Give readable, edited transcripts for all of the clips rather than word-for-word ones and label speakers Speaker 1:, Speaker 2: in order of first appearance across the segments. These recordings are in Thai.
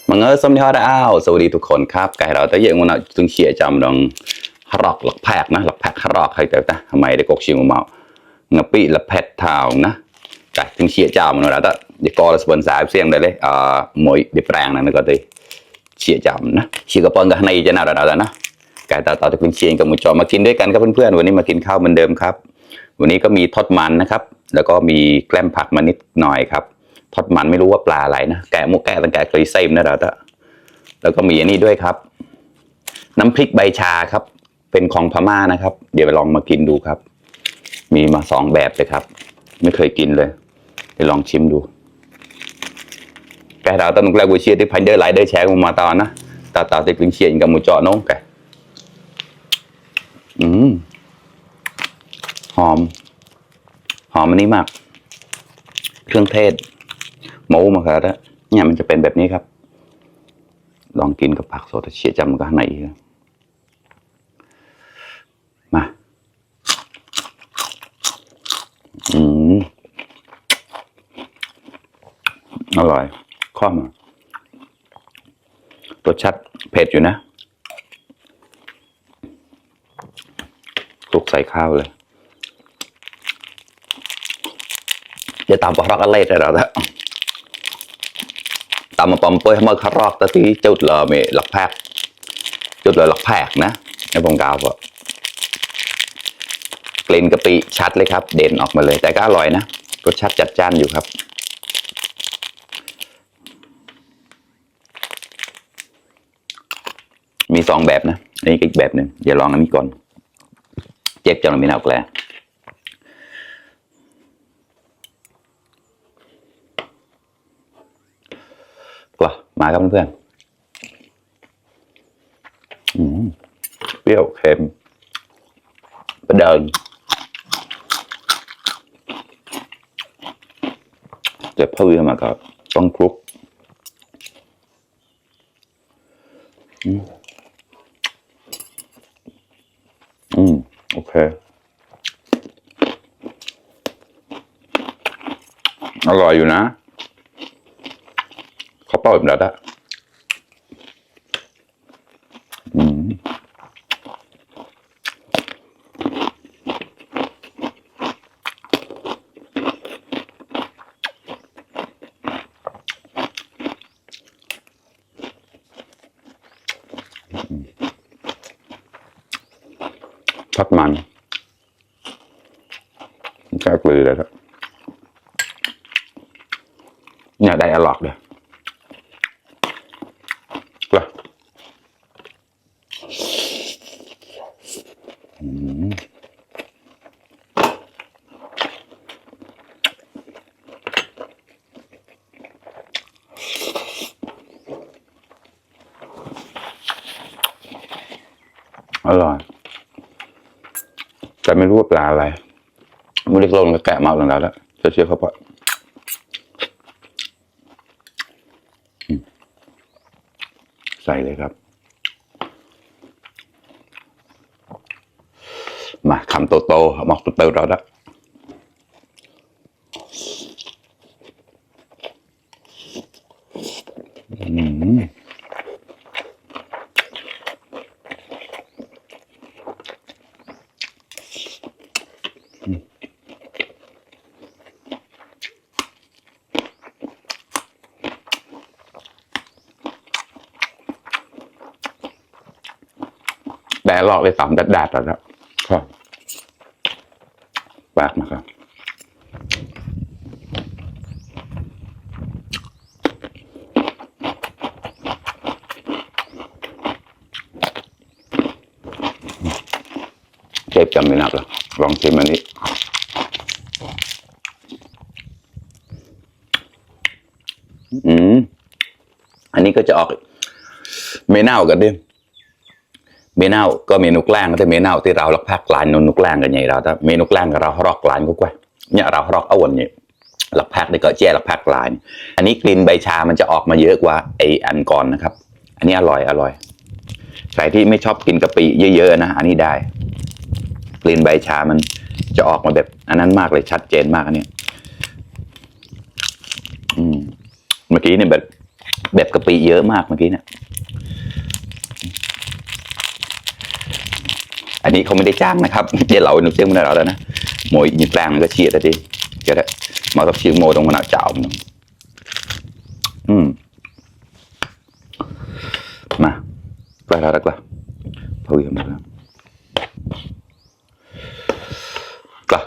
Speaker 1: มังเออสมยอดอ้าวสวัสดีทุกคนครับไก่เราตะเยงวันนั้นถึงเฉียจำลองฮรอกหลักแพกนะหลักแพกฮรอกใครแต่ทำไมได้กกชิงเมาเงปีหลักแพกเท้านะไก่ถึงเฉียจำมันแล้วแต่เด็กก็สปอนเซอร์เสียงได้เลยมวยเด็กแรงนั่นก็ได้เฉียจำนะเฉียกระป๋องกันในจะน่ารักนะไก่ต่อจะเป็นเชียงกับมุจอมากินด้วยกันครับเพื่อนๆวันนี้มากินข้าวเหมือนเดิมครับวันนี้ก็มีทอดมันนะครับแล้วก็มีแกล้มผักมานิดหน่อยครับทอดมันไม่รู้ว่าปลาอะไรนะแกะมุกแกะตั้งแต่เคยเซมนะเราแล้วก็มีอันนี้ด้วยครับน้ำพริกใบชาครับเป็นของพม่านะครับเดี๋ยวไปลองมากินดูครับมีมา2แบบเลยครับไม่เคยกินเลยไปลองชิมดูแกเราตอนนึกแรกวิเชียที่พันเดอร์ไลเดอร์แชร์มาตอนนะตาติดลิงเชียกับมูจอน้องแกหอมอันนี้มากเครื่องเทศหมูมาครับเนี่ยมันจะเป็นแบบนี้ครับลองกินกับผักสดเชี่ยจำกันไหนมาอร่อยข้อมรสชาติเผ็ดอยู่นะคลุกใส่ข้าวเลยจะตามปลาอะไรได้หรอละตามมาปอมเป้ยมาคารอกตะที่จุดเลยมีหลักแพกจุดเลยหลักแพกนะไอ้ผมกาวก็กลิ่นกะปิชัดเลยครับเด่นออกมาเลยแต่ก็อร่อยนะรสชาติจัดจ้านอยู่ครับมี2แบบนะอันนี้อีกแบบหนึ่งเดี๋ยวลองอันนี้ก่อนเจ็บจังเลยมีน้ำแกลกว่ามาครับเพื่อนเปรี้ยวเค็มประเดินจะเพิ่มมาครับต้องคลุกโอเคอร่อยอยู่นะเขาเป่าแบบนั้นอะทอดมันแค่กลือเลยครับเนี่ยได้อร่อยเลยว่ะอร่อยแต่ไม่รู้ว่าปลาอะไรไม่ได้ลงกับแกะมาหลังแล้วเชื่อเขาปะใส่เลยครับมาคำโตๆหมอกโตๆเราละแต่ลอกเลย3 ดัดแล้วครับปากนะครับเจ็บจำไม่นับแล้วลองชิมอันนี้อันนี้ก็จะออกเมน่ากันดิเมน่าก็เมนูแกล้งแต่เมน่าที่เราลักพักลานนุกแกล้งกันใหญ่เราแต่เมนูแกล้งกับเรารอกลานก็กว่าเนี่ยเรารอกเอาวันนี้ลักพักได้ก็แจ้ลักพักลานอันนี้กลิ่นใบชามันจะออกมาเยอะกว่าไออันก่อนนะครับอันนี้อร่อยใครที่ไม่ชอบกินกะปิเยอะๆนะอันนี้ได้กลิ่นใบชามันจะออกมาแบบอันนั้นมากเลยชัดเจนมากอันนี้เมื่อกี้เนี่ยแบบ กะปิเยอะมากเมื่อกี้เนี่ยอันนี้เขาไม่ได้จ้างนะครับเดี๋ยวเราหนุ่มเจ้ามันเราแล้วนะหมวยยิบแปลงมันก็เฉียดแล้วดิเดี๋ยวมากับชื่อโมตรงมันเอาเจ้ามันมาไปแล้วก็พอวิ่งมาแล้วก็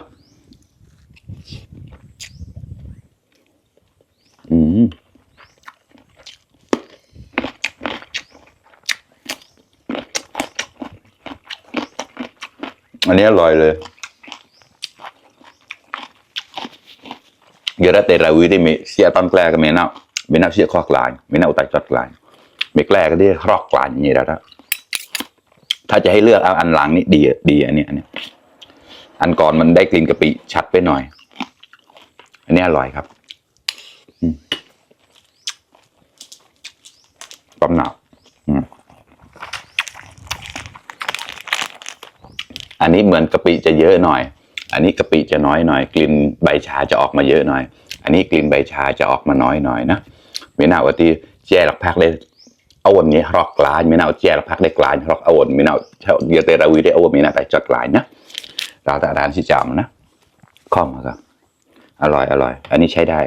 Speaker 1: อันนี้อร่อยเลยเยอะแต่เราวิธีมีเสียตอนแกลก็ไม่น่าเสียครอกลายไม่น่าอุตัยจดลายไม่แกลก็ได้ครอกลายอย่างนี้แล้วถ้าจะให้เลือกเอาอันหลังนี่ดีอันนี้อันก่อนมันได้กลิ่นกะปิชัดไปหน่อยอันนี้อร่อยครับต้มหนับอันนี้เหมือนกะปิจะเยอะหน่อยอันนี้กะปิจะน้อยหน่อยกลิ่นใบชาจะออกมาเยอะหน่อยอันนี้กลิ่นใบชาจะออกมาน้อยหน่อยนะไม่น่าว่าที่แจ่หลักพักเลยเอาวันนี้รอกกลายไม่น่าแจ่หลักพักได้กลายรอกเอาวันไม่น่าเยอะแต่เราวิได้เอาวันไม่น่าแต่จดกลายนะเราแต่ร้านที่จำนะข้อมาครับอร่อยอันนี้ใช้ได้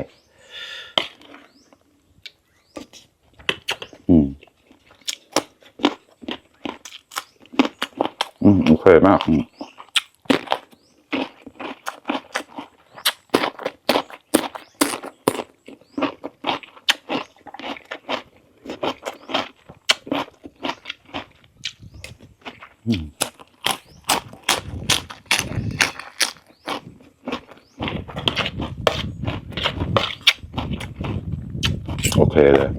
Speaker 1: โอเคมากโอเคเลย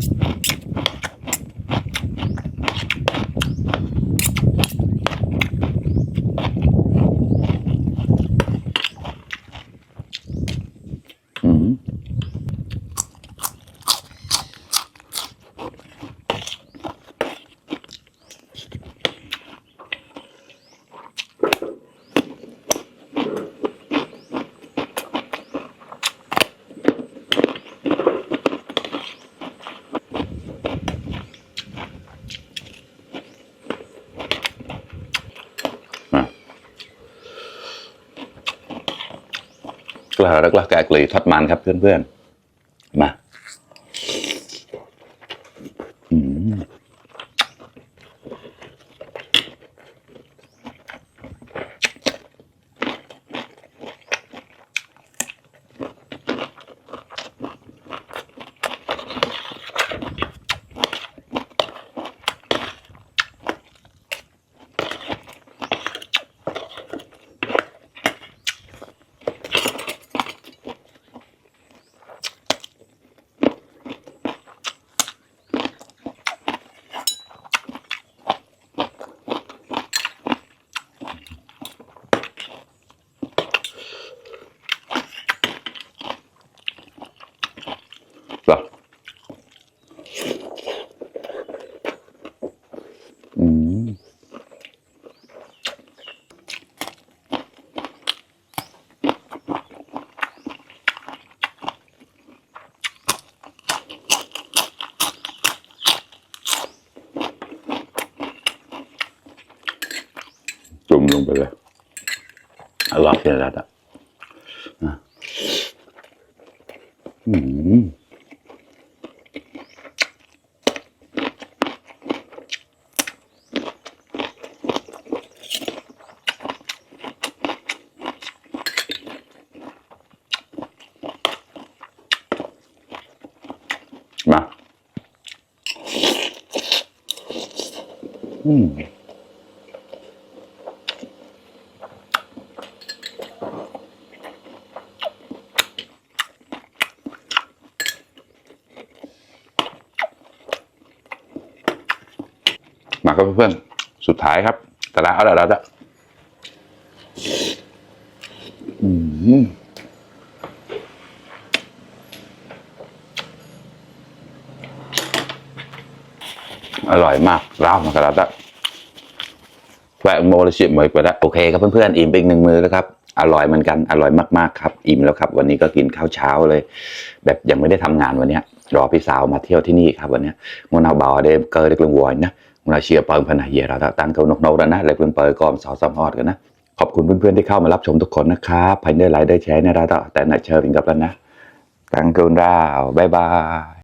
Speaker 1: แล้วก็แกะกลีทอดมันครับเพื่อนๆมาจุ่มลงไปเลยอร่อยเลยละมามาครับเพื่อนๆสุดท้ายครับแต่ละเอาละละอร่อยมากร้าวมากระดับแหวกโมเลเซียมไปแล้วโอเคครับเพื่อนๆอิ่มไปอีก1 มื้อแล้วครับ อร่อยเหมือนกันอร่อยมากๆครับอิ่มแล้วครับวันนี้ก็กินข้าวเช้าเลยแบบยังไม่ได้ทำงานวันนี้รอพี่สาวมาเที่ยวที่นี่ครับวันนี้งนเอาเบาเดมเกอร์เล็กลงวอยนะงนเอาเชียร์เปิงพนักเยเราตั้งเกานกแล้วนะเล็กลงเปิงก่อนสอสามฮอดกันนะขอบคุณเพื่อนๆที่เข้ามารับชมทุกคนนะครับภายในไลน์ได้แชร์ในร้านต่อแต่น่าเชิญกับแล้วนะตั้งเกาดาวบ๊ายบาย